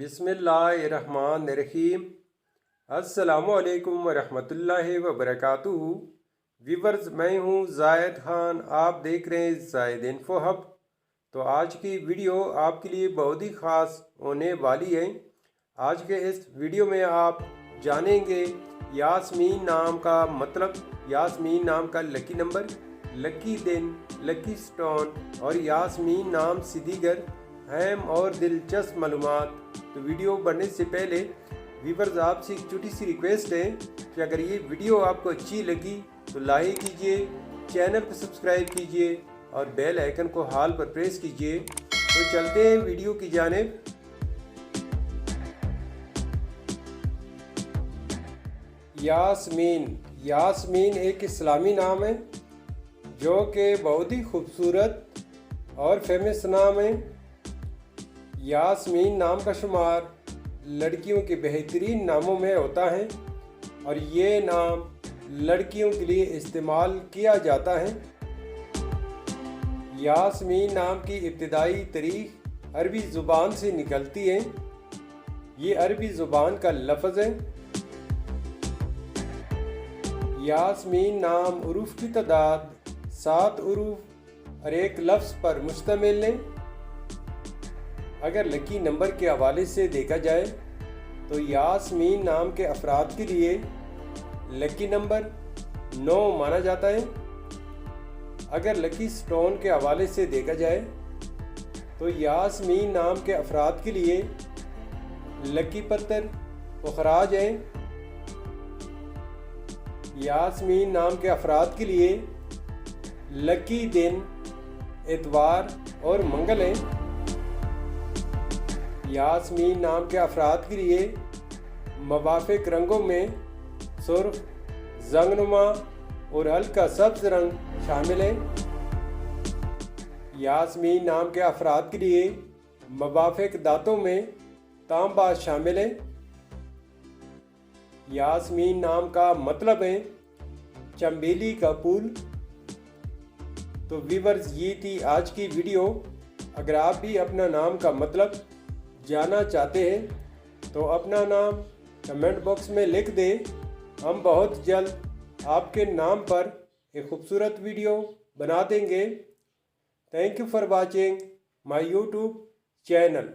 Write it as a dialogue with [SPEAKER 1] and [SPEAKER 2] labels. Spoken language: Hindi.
[SPEAKER 1] बिस्मिल्लाहिर्रहमानिर्रहीम। अस्सलामुअलैकुम वरहमतुल्लाहि वबरकातुहू। व्यूवर्स, मैं हूँ जायद खान, आप देख रहे हैं जायद इन्फो हब। तो आज की वीडियो आपके लिए बहुत ही ख़ास होने वाली है। आज के इस वीडियो में आप जानेंगे यास्मीन नाम का मतलब, यास्मीन नाम का लकी नंबर, लकी दिन, लकी स्टोन और यास्मीन नाम से दीगर अहम और दिलचस्प मालूमात। तो वीडियो बनने से पहले व्यूवर्स आपसे एक छोटी सी रिक्वेस्ट है कि अगर ये वीडियो आपको अच्छी लगी तो लाइक कीजिए, चैनल को सब्सक्राइब कीजिए और बेल आइकन को हाल पर प्रेस कीजिए। तो चलते हैं वीडियो की जानिब। यास्मीन, यास्मीन एक इस्लामी नाम है जो कि बहुत ही खूबसूरत और फेमस नाम है। यास्मीन नाम का शुमार लड़कियों के बेहतरीन नामों में होता है और ये नाम लड़कियों के लिए इस्तेमाल किया जाता है। यास्मीन नाम की इब्तिदाई तारीख अरबी ज़ुबान से निकलती है। ये अरबी ज़ुबान का लफ्ज़ है। यास्मीन नाम उरूफ की तादाद 7 उरूफ और एक लफ्ज़ पर मुश्तमिल है। अगर लकी नंबर के हवाले से देखा जाए तो यास्मीन नाम के अफराद के लिए लकी नंबर 9 माना जाता है। अगर लकी स्टोन के हवाले से देखा जाए तो यास्मीन नाम के अफराद के लिए लकी पत्थर पुखराज है। यास्मीन नाम के अफराद के लिए लकी दिन इतवार और मंगल है। यास्मीन नाम के अफराद के लिए मवाफिक रंगों में सुर्ख, जंगनुमा और हल्का सब्ज रंग शामिल है। यास्मीन नाम के अफराद के लिए मवाफिक दांतों में तांबा शामिल है। यास्मीन नाम का मतलब है चमेली का फूल। तो व्यूवर्स, ये थी आज की वीडियो। अगर आप भी अपना नाम का मतलब जानना चाहते हैं तो अपना नाम कमेंट बॉक्स में लिख दें। हम बहुत जल्द आपके नाम पर एक खूबसूरत वीडियो बना देंगे। Thank you for watching my YouTube channel.